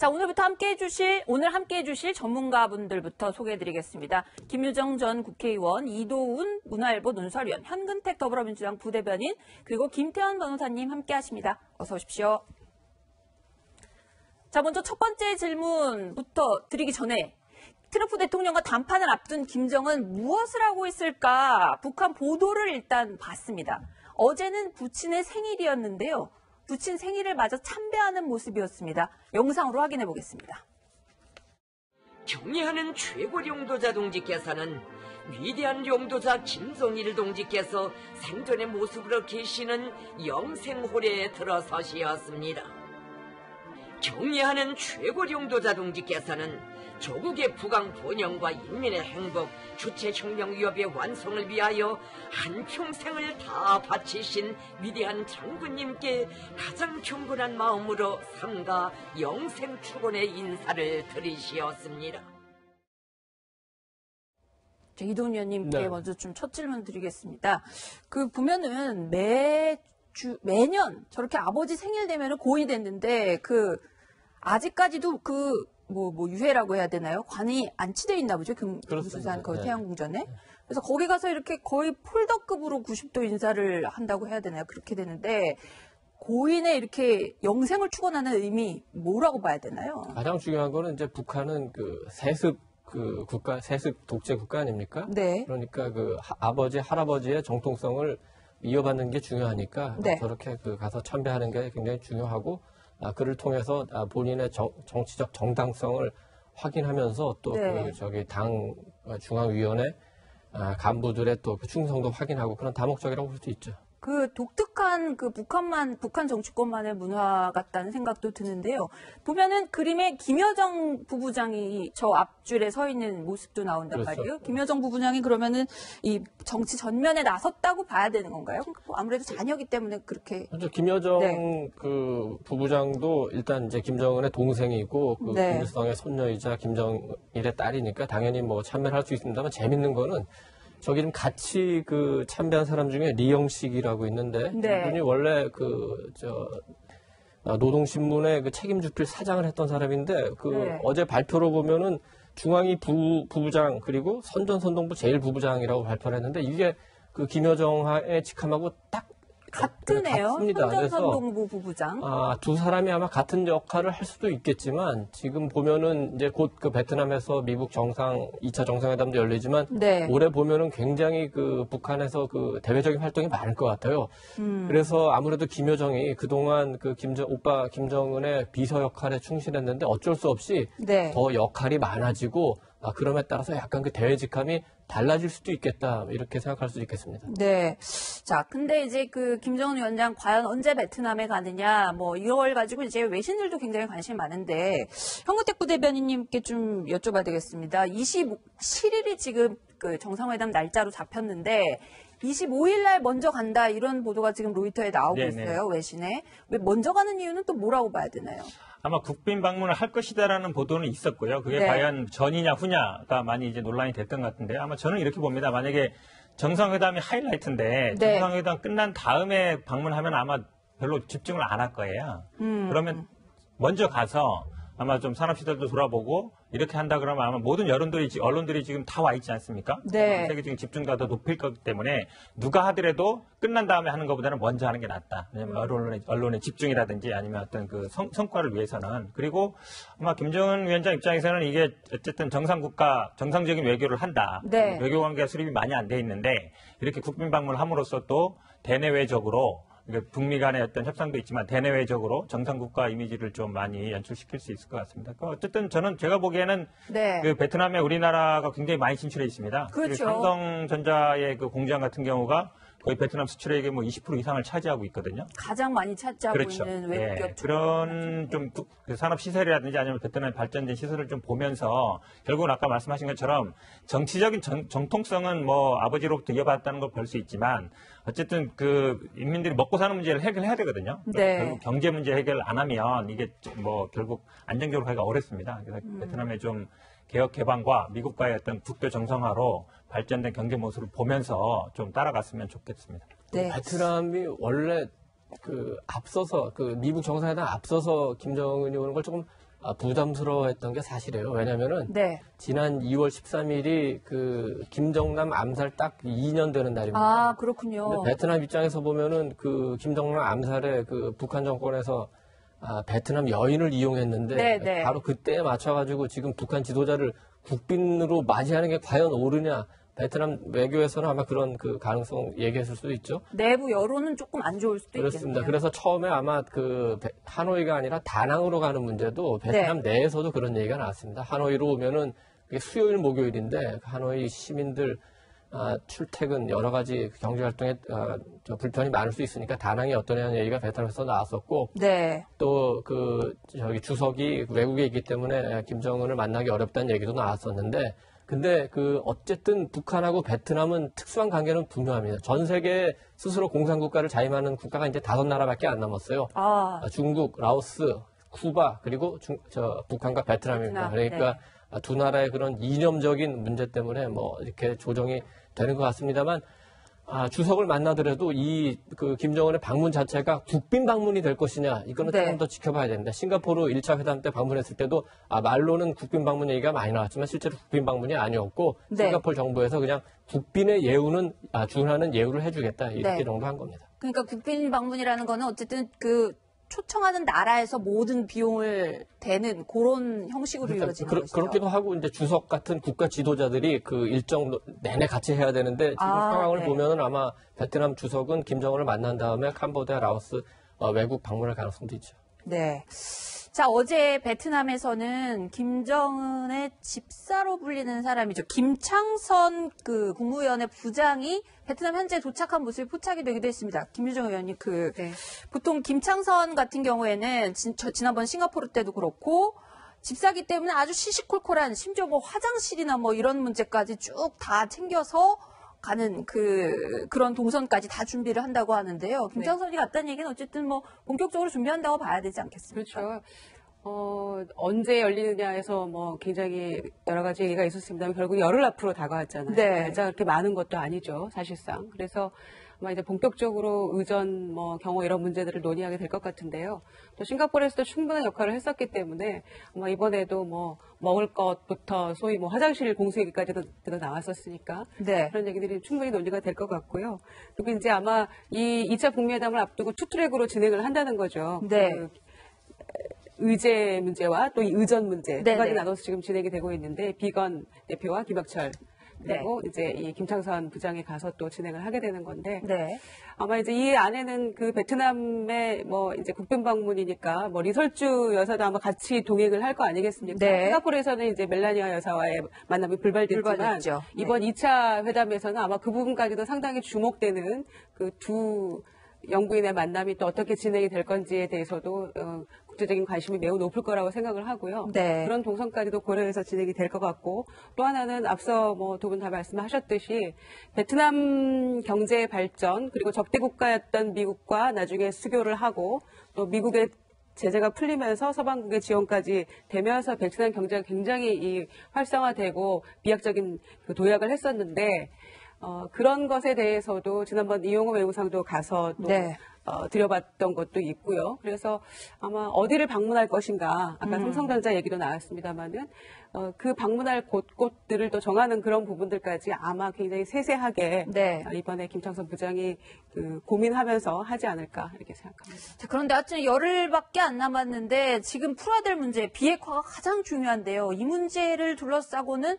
자, 오늘 함께 해주실 전문가분들부터 소개해드리겠습니다. 김유정 전 국회의원, 이도운 문화일보 논설위원, 현근택 더불어민주당 부대변인, 그리고 김태현 변호사님 함께 하십니다. 어서 오십시오. 자, 먼저 첫 번째 질문부터 드리기 전에 트럼프 대통령과 담판을 앞둔 김정은 무엇을 하고 있을까? 북한 보도를 일단 봤습니다. 어제는 부친의 생일이었는데요. 부친 생일을 마저 참배하는 모습이었습니다. 영상으로 확인해 보겠습니다. 경애하는 최고 용도자 동지께서는 위대한 용도자 김정일 동지께서 생전의 모습으로 계시는 영생홀에 들어서시었습니다. 경애하는 최고 용도자 동지께서는 조국의 부강 번영과 인민의 행복, 주체혁명위협의 완성을 위하여 한평생을 다 바치신 위대한 장군님께 가장 경건한 마음으로 삼가 영생 축원의 인사를 드리시었습니다. 이도훈 위원님께 네. 먼저 좀 첫 질문 드리겠습니다. 보면은 매년 저렇게 아버지 생일 되면은 고이 됐는데 아직까지도 유해라고 해야 되나요? 관이 안치돼 있나 보죠. 금수산 거의 네. 태양궁전에. 그래서 거기 가서 이렇게 거의 폴더급으로 90도 인사를 한다고 해야 되나요? 그렇게 되는데 고인의 이렇게 영생을 축원하는 의미 뭐라고 봐야 되나요? 가장 중요한 거는 이제 북한은 세습 세습 독재 국가 아닙니까? 네. 그러니까 아버지, 할아버지의 정통성을 이어받는 게 중요하니까 네. 저렇게 가서 참배하는 게 굉장히 중요하고 그를 통해서 본인의 정치적 정당성을 확인하면서 또 네. 당 중앙위원회 간부들의 또 충성도 확인하고 그런 다목적이라고 볼 수 있죠. 독특한 북한 정치권만의 문화 같다는 생각도 드는데요. 보면은 그림에 김여정 부부장이 저 앞줄에 서 있는 모습도 나온단 그렇죠. 말이에요. 김여정 부부장이 그러면은 이 정치 전면에 나섰다고 봐야 되는 건가요? 아무래도 자녀기 때문에 그렇게. 그렇죠. 김여정 네. 부부장도 일단 이제 김정은의 동생이고 네. 김일성의 손녀이자 김정일의 딸이니까 당연히 참여를 할 수 있습니다만 재밌는 거는 저기 좀 같이 참배한 사람 중에 리영식이라고 있는데 네. 이분이 원래 노동신문의 책임주필 사장을 했던 사람인데 네. 어제 발표로 보면은 중앙위 부부장 그리고 선전선동부 제1부부장이라고 발표를 했는데 이게 김여정의 직함하고 딱 같으네요. 같습니다. 선전선동부 부부장. 두 사람이 아마 같은 역할을 할 수도 있겠지만 지금 보면은 이제 곧 베트남에서 미국 2차 정상회담도 열리지만 네. 올해 보면은 굉장히 북한에서 대외적인 활동이 많을 것 같아요. 그래서 아무래도 김여정이 그동안 오빠 김정은의 비서 역할에 충실했는데 어쩔 수 없이 네. 더 역할이 많아지고 그럼에 따라서 약간 대외 직함이 달라질 수도 있겠다 이렇게 생각할 수도 있겠습니다. 네. 자, 근데 이제 김정은 위원장 과연 언제 베트남에 가느냐, 이걸 가지고 이제 외신들도 굉장히 관심이 많은데, 현근택 부대변인님께 좀 여쭤봐야 되겠습니다. 27일이 지금 정상회담 날짜로 잡혔는데, 25일 날 먼저 간다 이런 보도가 지금 로이터에 나오고 네네. 있어요, 외신에. 왜 먼저 가는 이유는 또 뭐라고 봐야 되나요? 아마 국빈 방문을 할 것이다라는 보도는 있었고요. 그게 네. 과연 전이냐 후냐가 많이 이제 논란이 됐던 것 같은데 아마 저는 이렇게 봅니다. 만약에 정상회담이 하이라이트인데 네. 정상회담 끝난 다음에 방문하면 아마 별로 집중을 안 할 거예요. 그러면 먼저 가서 아마 좀 산업시설도 돌아보고 이렇게 한다 그러면 아마 모든 언론들이 지금 다 와 있지 않습니까? 네. 세계적인 집중도가 더 높을 거기 때문에 누가 하더라도 끝난 다음에 하는 것보다는 먼저 하는 게 낫다. 왜냐면 언론의 집중이라든지 아니면 어떤 성과를 위해서는. 그리고 아마 김정은 위원장 입장에서는 이게 어쨌든 정상적인 외교를 한다. 네. 외교 관계가 수립이 많이 안 돼 있는데 이렇게 국빈 방문을 함으로써 또 대내외적으로 북미 간의 어떤 협상도 있지만 대내외적으로 정상국가 이미지를 좀 많이 연출시킬 수 있을 것 같습니다. 어쨌든 제가 보기에는 네. 베트남에 우리나라가 굉장히 많이 진출해 있습니다. 그렇죠. 삼성전자의 공장 같은 경우가 거의 베트남 수출액의 20% 이상을 차지하고 있거든요. 가장 많이 차지하고 그렇죠. 있는 외국 기업 그런 좀 산업 시설이라든지 아니면 베트남의 발전된 시설을 좀 보면서 결국은 아까 말씀하신 것처럼 정치적인 정통성은 아버지로부터 이어받았다는 걸 볼 수 있지만 어쨌든 인민들이 먹고 사는 문제를 해결해야 되거든요. 네. 결국 경제 문제 해결 안 하면 이게 결국 안정적으로 가기가 어렵습니다. 그래서 베트남의 좀 개혁 개방과 미국과의 어떤 국교 정상화로 발전된 경제 모습을 보면서 좀 따라갔으면 좋겠습니다. 네. 베트남이 원래 앞서서 미국 정상회담 앞서서 김정은이 오는 걸 조금 부담스러워했던 게 사실이에요. 왜냐면은 네. 지난 2월 13일이 그 김정남 암살 딱 2년 되는 날입니다. 아, 그렇군요. 근데 베트남 입장에서 보면은 그 김정남 암살에 그 북한 정권에서 베트남 여인을 이용했는데 네, 네. 바로 그때에 맞춰가지고 지금 북한 지도자를 국빈으로 맞이하는 게 과연 옳으냐? 베트남 외교에서는 아마 그런 그 가능성 얘기했을 수도 있죠. 내부 여론은 조금 안 좋을 수도 그렇습니다. 있겠네요. 그래서 처음에 아마 그 하노이가 아니라 다낭으로 가는 문제도 베트남 내에서도 그런 얘기가 나왔습니다. 하노이로 오면은 그게 수요일 목요일인데 하노이 시민들 출퇴근 여러 가지 경제 활동에 불편이 많을 수 있으니까 다낭이 어떠냐는 얘기가 베트남에서 나왔었고 네. 또 저기 주석이 외국에 있기 때문에 김정은을 만나기 어렵다는 얘기도 나왔었는데 근데 어쨌든 북한하고 베트남은 특수한 관계는 분명합니다. 전 세계에 스스로 공산국가를 자임하는 국가가 이제 5나라밖에 안 남았어요. 중국, 라오스, 쿠바 그리고 북한과 베트남입니다. 그러니까 두 나라의 그런 이념적인 문제 때문에 뭐 이렇게 조정이 되는 것 같습니다만 주석을 만나더라도 그 김정은의 방문 자체가 국빈 방문이 될 것이냐 이거는 조금 더 지켜봐야 됩니다. 싱가포르 1차 회담 때 방문했을 때도 말로는 국빈 방문 얘기가 많이 나왔지만 실제로 국빈 방문이 아니었고 싱가포르 정부에서 그냥 국빈의 예우는 준하는 예우를 해주겠다 이렇게 정도 한 겁니다. 그러니까 국빈 방문이라는 거는 어쨌든 초청하는 나라에서 모든 비용을 대는 그런 형식으로 이루어지는 것이죠. 그렇기도 하고 이제 주석 같은 국가 지도자들이 그 일정 내내 같이 해야 되는데 지금 상황을 보면은 아마 베트남 주석은 김정은을 만난 다음에 캄보디아, 라오스 외국 방문할 가능성도 있죠. 네. 자, 어제 베트남에서는 김정은의 집사로 불리는 사람이죠. 김창선 국무위원회 부장이 베트남 현재 도착한 모습이 포착이 되기도 했습니다. 김유정 의원님, 보통 김창선 같은 경우에는 지난번 싱가포르 때도 그렇고 집사기 때문에 아주 시시콜콜한 심지어 뭐 화장실이나 뭐 이런 문제까지 쭉 다 챙겨서 가는 그런 동선까지 다 준비를 한다고 하는데요. 김창선이 갔다는 얘기는 어쨌든 뭐 본격적으로 준비한다고 봐야 되지 않겠습니까? 그렇죠. 언제 열리느냐에서 뭐 굉장히 여러 가지 얘기가 있었습니다만 결국 열흘 앞으로 다가왔잖아요. 날짜가 그렇게 많은 것도 아니죠, 사실상. 그래서 아마 이제 본격적으로 의전 경호 이런 문제들을 논의하게 될 것 같은데요. 또 싱가포르에서도 충분한 역할을 했었기 때문에 아마 이번에도 먹을 것부터 소위 화장실 공수 얘기까지도 나왔었으니까 그런 얘기들이 충분히 논의가 될 것 같고요. 그리고 이제 아마 이 2차 북미회담을 앞두고 투트랙으로 진행을 한다는 거죠. 의제 문제와 또 이 의전 문제 두 가지 나눠서 지금 진행이 되고 있는데 비건 대표와 김학철 그리고 이제 이 김창선 부장이 가서 또 진행을 하게 되는 건데 아마 이제 이 안에는 그 베트남의 이제 국빈 방문이니까 리설주 여사도 아마 같이 동행을 할 거 아니겠습니까? 싱가포르에서는 이제 멜라니아 여사와의 만남이 불발됐지만 이번 2차 회담에서는 아마 그 부분까지도 상당히 주목되는 그 두 영부인의 만남이 또 어떻게 진행이 될 건지에 대해서도 국제적인 관심이 매우 높을 거라고 생각을 하고요. 그런 동선까지도 고려해서 진행이 될 것 같고 또 하나는 앞서 두 분 다 말씀하셨듯이 베트남 경제 발전 그리고 적대 국가였던 미국과 나중에 수교를 하고 또 미국의 제재가 풀리면서 서방국의 지원까지 되면서 베트남 경제가 굉장히 활성화되고 비약적인 도약을 했었는데 그런 것에 대해서도 지난번 이용호 외무상도 가서 또 들여봤던 것도 있고요. 그래서 아마 어디를 방문할 것인가, 아까 삼성전자 얘기도 나왔습니다만은 그 방문할 곳들을 또 정하는 그런 부분들까지 아마 굉장히 세세하게 이번에 김창선 부장이 고민하면서 하지 않을까 이렇게 생각합니다. 자, 그런데 하여튼 열흘밖에 안 남았는데 지금 풀어야 될 문제, 비핵화가 가장 중요한데요. 이 문제를 둘러싸고는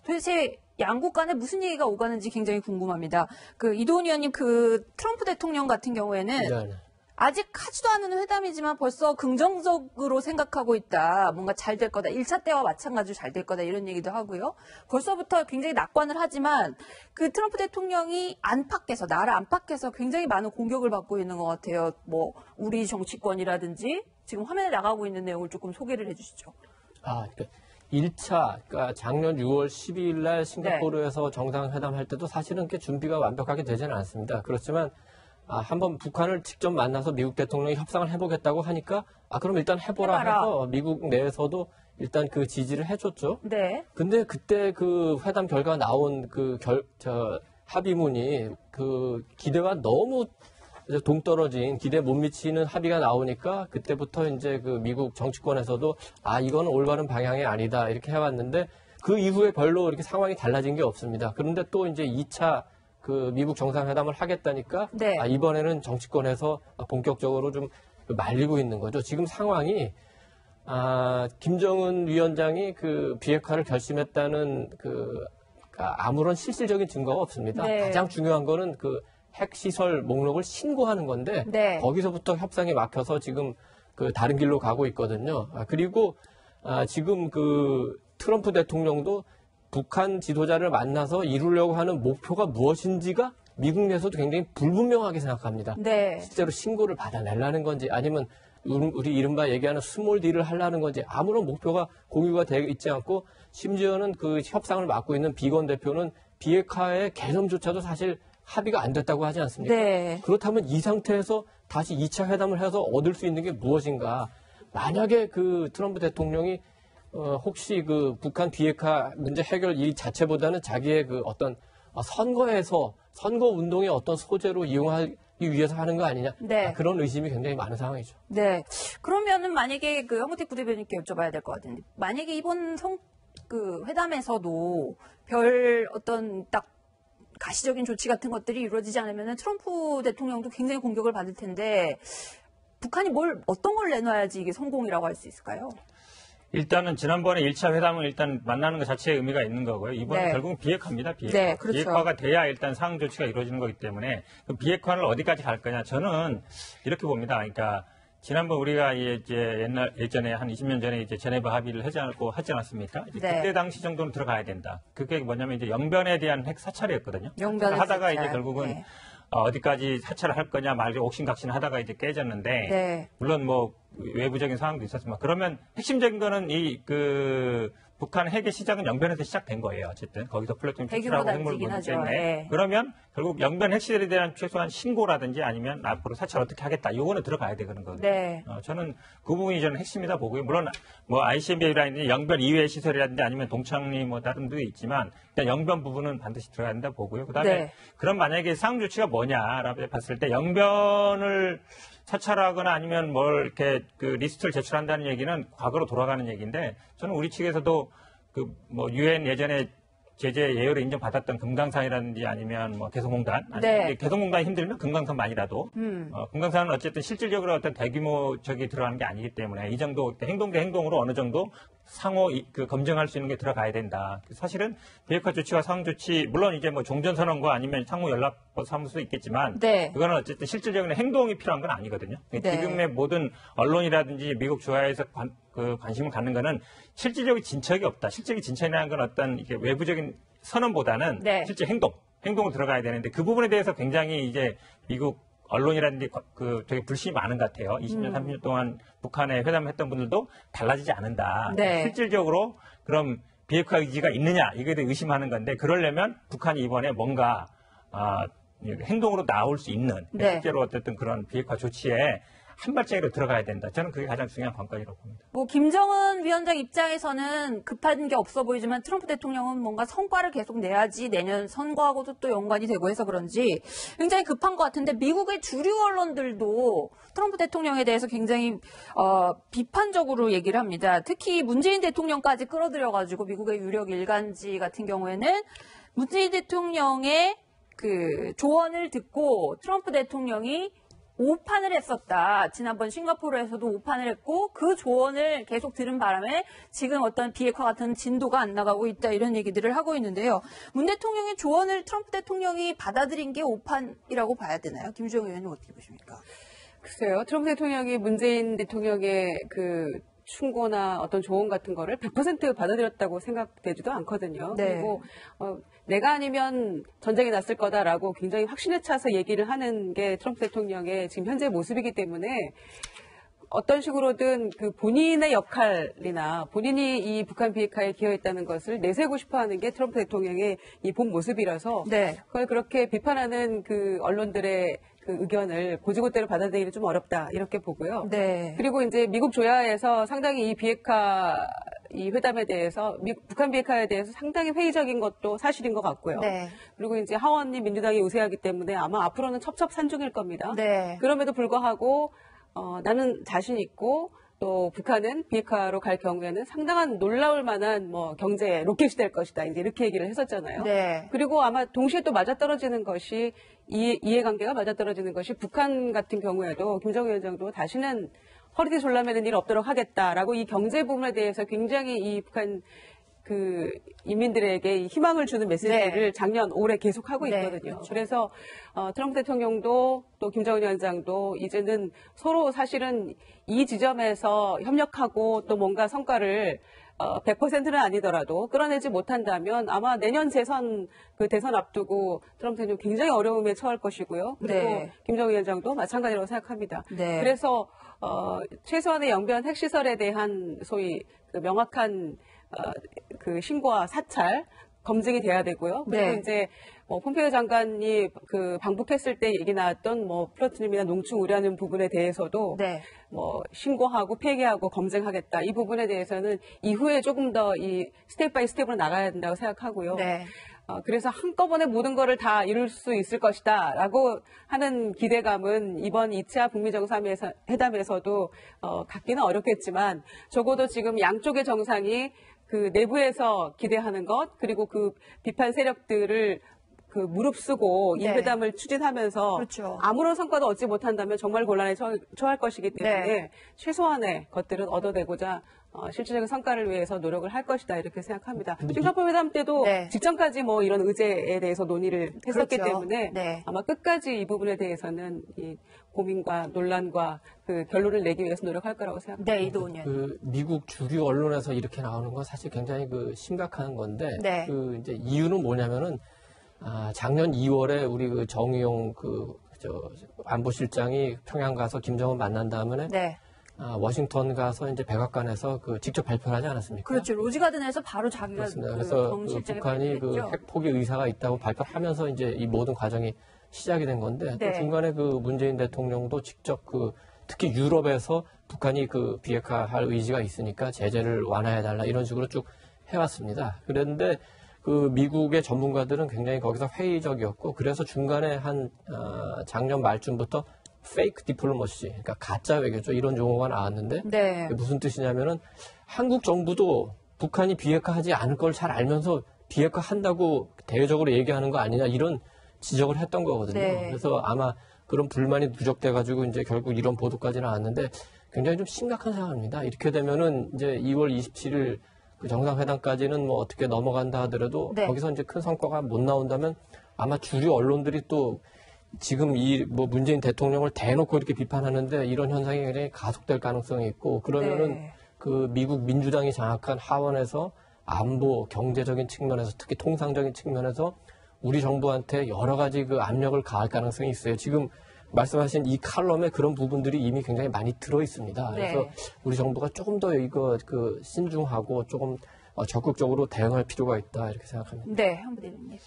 도대체 양국 간에 무슨 얘기가 오가는지 굉장히 궁금합니다. 이도훈 의원님, 트럼프 대통령 같은 경우에는 아직 하지도 않은 회담이지만 벌써 긍정적으로 생각하고 있다. 뭔가 잘 될 거다. 1차 때와 마찬가지로 잘 될 거다. 이런 얘기도 하고요. 벌써부터 굉장히 낙관을 하지만 트럼프 대통령이 나라 안팎에서 굉장히 많은 공격을 받고 있는 것 같아요. 우리 정치권이라든지 지금 화면에 나가고 있는 내용을 조금 소개를 해 주시죠. 1차, 그러니까 작년 6월 12일 날 싱가포르에서 정상회담 할 때도 사실은 준비가 완벽하게 되지는 않습니다. 그렇지만 한번 북한을 직접 만나서 미국 대통령이 협상을 해보겠다고 하니까 그럼 일단 해보라 해서 미국 내에서도 일단 지지를 해줬죠. 근데 그때 회담 결과 나온 합의문이 기대와 너무 이제 동떨어진 기대 못 미치는 합의가 나오니까 그때부터 이제 그 미국 정치권에서도 이거는 올바른 방향이 아니다 이렇게 해왔는데 그 이후에 별로 이렇게 상황이 달라진 게 없습니다. 그런데 또 이제 2차 그 미국 정상회담을 하겠다니까 네. 이번에는 정치권에서 본격적으로 좀 말리고 있는 거죠. 지금 상황이 김정은 위원장이 그 비핵화를 결심했다는 아무런 실질적인 증거가 없습니다. 네. 가장 중요한 거는 그 핵시설 목록을 신고하는 건데 네. 거기서부터 협상이 막혀서 지금 그 다른 길로 가고 있거든요. 그리고 지금 그 트럼프 대통령도 북한 지도자를 만나서 이루려고 하는 목표가 무엇인지가 미국 내에서도 굉장히 불분명하게 생각합니다. 네. 실제로 신고를 받아내려는 건지 아니면 우리 이른바 얘기하는 스몰 딜을 하려는 건지 아무런 목표가 공유가 되어 있지 않고 심지어는 그 협상을 맡고 있는 비건 대표는 비핵화의 개념조차도 사실 합의가 안 됐다고 하지 않습니까? 네. 그렇다면 이 상태에서 다시 2차 회담을 해서 얻을 수 있는 게 무엇인가? 만약에 그 트럼프 대통령이 혹시 그 북한 비핵화 문제 해결 이 자체보다는 자기의 그 어떤 선거 운동의 어떤 소재로 이용하기 위해서 하는 거 아니냐? 네. 그런 의심이 굉장히 많은 상황이죠. 네. 그러면은 만약에 그 황구택 부대변인께 여쭤봐야 될 것 같은데, 만약에 이번 회담에서도 별 어떤 딱 가시적인 조치 같은 것들이 이루어지지 않으면은 트럼프 대통령도 굉장히 공격을 받을 텐데, 북한이 어떤 걸 내놔야지 이게 성공이라고 할 수 있을까요? 일단은 지난번에 1차 회담은 일단 만나는 것 자체에 의미가 있는 거고요. 이번은 네. 결국은 비핵화입니다. 비핵화. 네, 그렇죠. 비핵화가 돼야 일단 상응 조치가 이루어지는 거기 때문에 그 비핵화를 어디까지 갈 거냐. 저는 이렇게 봅니다. 그러니까 지난번 우리가 이제 예전에 한 20년 전에 이제 제네바 합의를 하지 않았습니까? 이제 네. 그때 당시 정도는 들어가야 된다. 그게 뭐냐면 이제 영변에 대한 핵 사찰이었거든요. 영변 하다가 핵 사찰. 이제 결국은 네. 어디까지 사찰을 할 거냐 말이 옥신각신 하다가 이제 깨졌는데 네. 물론 뭐 외부적인 상황도 있었지만 그러면 핵심적인 거는 북한 핵의 시작은 영변에서 시작된 거예요. 어쨌든 거기서 플루토늄 추출하고 핵물을 단지긴 보냈기 하죠. 때문에 네. 그러면 결국 영변 핵시설에 대한 최소한 신고라든지 아니면 앞으로 사찰 어떻게 하겠다 이거는 들어가야 되는 거거든요. 네. 저는 그 부분이 저는 핵심이다 보고요. 물론 뭐 ICBM이라든지 영변 이외의 시설이라든지 아니면 동창리 뭐 다른 데도 있지만 일단 영변 부분은 반드시 들어가야 된다 보고요. 그다음에 네. 그럼 만약에 상응 조치가 뭐냐라고 봤을 때 영변을 사찰하거나 아니면 뭘 이렇게 그 리스트를 제출한다는 얘기는 과거로 돌아가는 얘기인데 저는 우리 측에서도 그 뭐 유엔 예전에 제재 예우를 인정받았던 금강산이라든지 아니면 뭐 개성공단 네. 개성공단이 힘들면 금강산만이라도 금강산은 어쨌든 실질적으로 어떤 대규모 적이 들어가는 게 아니기 때문에 이 정도 행동 대 행동으로 어느 정도 상호 검증할 수 있는 게 들어가야 된다. 사실은 비핵화 조치와 상응 조치 물론 이제 뭐 종전선언과 아니면 상호 연락법 삼을 수 있겠지만 네. 그거는 어쨌든 실질적인 행동이 필요한 건 아니거든요. 네. 지금의 모든 언론이라든지 미국 주하에서 관심을 갖는 거는 실질적인 진척이 없다. 실질적인 진척이라는 건 어떤 이게 외부적인 선언보다는 네. 실제 행동으로 들어가야 되는데 그 부분에 대해서 굉장히 이제 미국 언론이라든지 되게 불신이 많은 것 같아요. 20년, 30년 동안 북한에 회담했던 분들도 달라지지 않는다. 네. 실질적으로 그럼 비핵화 의지가 있느냐 이거에 대해 의심하는 건데 그러려면 북한이 이번에 뭔가 행동으로 나올 수 있는 네. 실제로 어쨌든 그런 비핵화 조치에 한 발짝이로 들어가야 된다. 저는 그게 가장 중요한 관건이라고 봅니다. 뭐 김정은 위원장 입장에서는 급한 게 없어 보이지만 트럼프 대통령은 뭔가 성과를 계속 내야지 내년 선거하고도 또 연관이 되고 해서 그런지 굉장히 급한 것 같은데 미국의 주류 언론들도 트럼프 대통령에 대해서 굉장히 비판적으로 얘기를 합니다. 특히 문재인 대통령까지 끌어들여가지고 미국의 유력 일간지 같은 경우에는 문재인 대통령의 그 조언을 듣고 트럼프 대통령이 오판을 했었다. 지난번 싱가포르에서도 오판을 했고 그 조언을 계속 들은 바람에 지금 어떤 비핵화 같은 진도가 안 나가고 있다 이런 얘기들을 하고 있는데요. 문 대통령의 조언을 트럼프 대통령이 받아들인 게 오판이라고 봐야 되나요? 김주영 의원님 어떻게 보십니까? 글쎄요. 트럼프 대통령이 문재인 대통령의 그 충고나 어떤 조언 같은 거를 100% 받아들였다고 생각되지도 않거든요. 네. 그리고 내가 아니면 전쟁이 났을 거다라고 굉장히 확신에 차서 얘기를 하는 게 트럼프 대통령의 지금 현재 모습이기 때문에 어떤 식으로든 그 본인의 역할이나 본인이 이 북한 비핵화에 기여했다는 것을 내세우고 싶어하는 게 트럼프 대통령의 이 본 모습이라서 네. 그걸 그렇게 비판하는 그 언론들의 그 의견을 고지고대로 받아들이기 좀 어렵다 이렇게 보고요. 네. 그리고 이제 미국 조야에서 상당히 이 비핵화 이 회담에 대해서 북한 비핵화에 대해서 상당히 회의적인 것도 사실인 것 같고요. 네. 그리고 이제 하원이 민주당이 우세하기 때문에 아마 앞으로는 첩첩산중일 겁니다. 네. 그럼에도 불구하고 나는 자신 있고 또 북한은 비핵화로 갈 경우에는 상당한 놀라울 만한 뭐 경제 로켓이 될 것이다. 이제 이렇게 얘기를 했었잖아요. 네. 그리고 아마 동시에 또 맞아떨어지는 것이 이해관계가 맞아떨어지는 것이 북한 같은 경우에도 김정은 위원장도 다시는 허리띠 졸라매는 일 없도록 하겠다라고 이 경제 부분에 대해서 굉장히 이 북한 그 인민들에게 희망을 주는 메시지를 네. 작년 올해 계속하고 네, 있거든요. 그렇죠. 그래서 트럼프 대통령도 또 김정은 위원장도 이제는 서로 사실은 이 지점에서 협력하고 또 뭔가 성과를 100%는 아니더라도 끌어내지 못한다면 아마 내년 대선 앞두고 트럼프 대통령 굉장히 어려움에 처할 것이고요. 그리고 네. 김정은 위원장도 마찬가지라고 생각합니다. 네. 그래서 최소한의 영변 핵시설에 대한 소위 그 명확한 그 신고와 사찰 검증이 돼야 되고요. 그리고 네. 이제 폼페이오 장관이 그 방북했을 때 얘기 나왔던 플루토늄이나 농축 우라늄 부분에 대해서도 네. 신고하고 폐기하고 검증하겠다. 이 부분에 대해서는 이후에 조금 더 이 스텝 바이 스텝으로 나가야 된다고 생각하고요. 네. 그래서 한꺼번에 모든 거를 다 이룰 수 있을 것이다 라고 하는 기대감은 이번 2차 북미 정상회담에서도 갖기는 어렵겠지만 적어도 지금 양쪽의 정상이 그 내부에서 기대하는 것 그리고 그 비판 세력들을 그 무릅쓰고 이 네. 회담을 추진하면서 그렇죠. 아무런 성과도 얻지 못한다면 정말 곤란에 처할 것이기 때문에 네. 최소한의 것들은 얻어내고자 실질적인 성과를 위해서 노력을 할 것이다 이렇게 생각합니다. 싱가포르 회담 때도 네. 직전까지 이런 의제에 대해서 논의를 했었기 그렇죠. 때문에 네. 아마 끝까지 이 부분에 대해서는 이 고민과 논란과 그 결론을 내기 위해서 노력할 거라고 생각합니다. 네, 이도훈 의원. 그 미국 주류 언론에서 이렇게 나오는 건 사실 굉장히 그 심각한 건데 네. 그 이제 이유는 뭐냐면은 작년 2월에 우리 그 정의용 안보실장이 평양 가서 김정은 만난 다음에 네. 워싱턴 가서 이제 백악관에서 그 직접 발표를 하지 않았습니까? 그렇죠. 로즈가든에서 바로 자기가 그렇습니다. 그래서 정 그 실장이 북한이 그 발표했죠. 핵 포기 의사가 있다고 발표하면서 이제 이 모든 과정이 시작이 된 건데 네. 또 중간에 그 문재인 대통령도 직접 그 특히 유럽에서 북한이 그 비핵화할 의지가 있으니까 제재를 완화해달라 이런 식으로 쭉 해왔습니다. 그런데 그 미국의 전문가들은 굉장히 거기서 회의적이었고 그래서 중간에 한 작년 말쯤부터 페이크 디플로머시, 그러니까 가짜 외교죠. 이런 용어가 나왔는데 네. 그게 무슨 뜻이냐면은 한국 정부도 북한이 비핵화하지 않을 걸 잘 알면서 비핵화한다고 대외적으로 얘기하는 거 아니냐 이런 지적을 했던 거거든요. 네. 그래서 아마 그런 불만이 누적돼가지고 이제 결국 이런 보도까지 나왔는데 굉장히 좀 심각한 상황입니다. 이렇게 되면은 이제 2월 27일 그 정상회담까지는 어떻게 넘어간다 하더라도 네. 거기서 이제 큰 성과가 못 나온다면 아마 주류 언론들이 또 지금 문재인 대통령을 대놓고 이렇게 비판하는데 이런 현상이 굉장히 가속될 가능성이 있고 그러면은 네. 그 미국 민주당이 장악한 하원에서 안보 경제적인 측면에서 특히 통상적인 측면에서 우리 정부한테 여러 가지 그 압력을 가할 가능성이 있어요. 지금 말씀하신 이 칼럼에 그런 부분들이 이미 굉장히 많이 들어 있습니다. 네. 그래서 우리 정부가 조금 더 이거 신중하고 조금 적극적으로 대응할 필요가 있다 이렇게 생각합니다. 네, 한부대변님.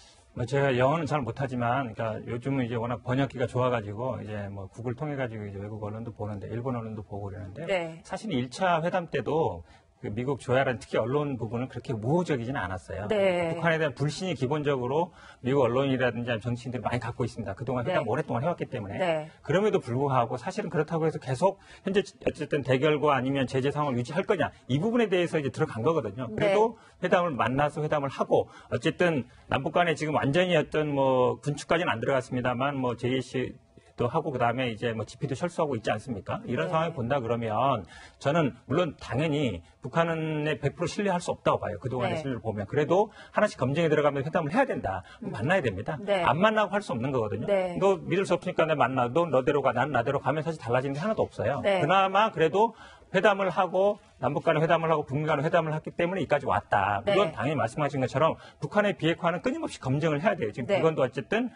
제가 영어는 잘 못하지만, 그러니까 요즘은 이제 워낙 번역기가 좋아가지고, 이제 구글 통해가지고 이제 외국 언론도 보는데, 일본 언론도 보고 그러는데, 네. 사실 1차 회담 때도 그 미국 조야란 특히 언론 부분은 그렇게 우호적이지는 않았어요. 네. 북한에 대한 불신이 기본적으로 미국 언론이라든지 정치인들이 많이 갖고 있습니다. 그동안 회담 네. 오랫동안 해왔기 때문에. 네. 그럼에도 불구하고 사실은 그렇다고 해서 계속 현재 어쨌든 대결과 아니면 제재 상황을 유지할 거냐 이 부분에 대해서 이제 들어간 거거든요. 그래도 회담을 만나서 회담을 하고 어쨌든 남북 간에 지금 완전히 어떤 군축까지는 안 들어갔습니다만 JC 도 하고 그다음에 이제 GP도 철수하고 있지 않습니까? 이런 네. 상황을 본다 그러면 저는 물론 당연히 북한에 100% 신뢰할 수 없다고 봐요. 그동안의 네. 신뢰를 보면. 그래도 하나씩 검증에 들어가면서 회담을 해야 된다. 만나야 됩니다. 네. 안 만나고 할 수 없는 거거든요. 네. 너 믿을 수 없으니까 내가 만나. 너 너대로 가. 난 나대로 가면 사실 달라지는 게 하나도 없어요. 네. 그나마 그래도 회담을 하고 남북 간에 회담을 하고 북미 간에 회담을 했기 때문에 여기까지 왔다. 물론 네. 당연히 말씀하신 것처럼 북한의 비핵화는 끊임없이 검증을 해야 돼요. 지금 네. 북한도 어쨌든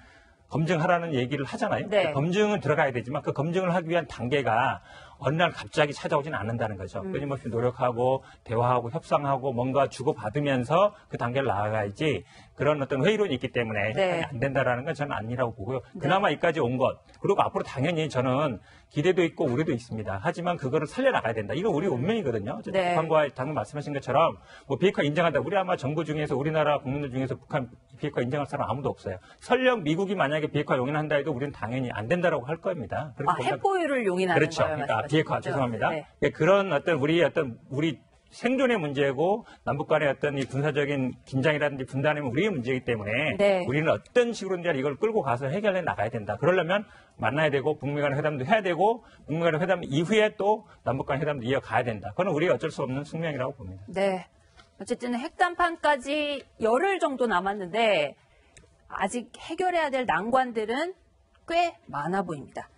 검증하라는 얘기를 하잖아요. 네. 검증은 들어가야 되지만 그 검증을 하기 위한 단계가 어느 날 갑자기 찾아오지는 않는다는 거죠. 끊임없이 노력하고 대화하고 협상하고 뭔가 주고받으면서 그 단계를 나아가야지 그런 어떤 회의론이 있기 때문에 네. 안 된다라는 건 저는 아니라고 보고요. 그나마 이까지 온 것. 그리고 앞으로 당연히 저는 기대도 있고 우려도 있습니다. 하지만 그거를 살려나가야 된다. 이건 우리 운명이거든요. 네. 북한과 방금 말씀하신 것처럼 뭐 비핵화 인정한다. 우리 아마 정부 중에서 우리나라 국민들 중에서 북한 비핵화 인정할 사람 아무도 없어요. 설령 미국이 만약에 비핵화 용인한다 해도 우리는 당연히 안 된다라고 할 겁니다. 핵보유를 용인하는 그렇죠. 거예요. 그러니까 비핵화 죄송합니다. 네. 그런 우리 생존의 문제고 남북 간의 어떤 이 군사적인 긴장이라든지 분단이 우리의 문제이기 때문에 네. 우리는 어떤 식으로든 이걸 끌고 가서 해결해 나가야 된다. 그러려면 만나야 되고 북미 간의 회담도 해야 되고 북미 간의 회담 이후에 또 남북 간의 회담도 이어가야 된다. 그건 우리가 어쩔 수 없는 숙명이라고 봅니다. 네. 어쨌든 핵담판까지 열흘 정도 남았는데 아직 해결해야 될 난관들은 꽤 많아 보입니다.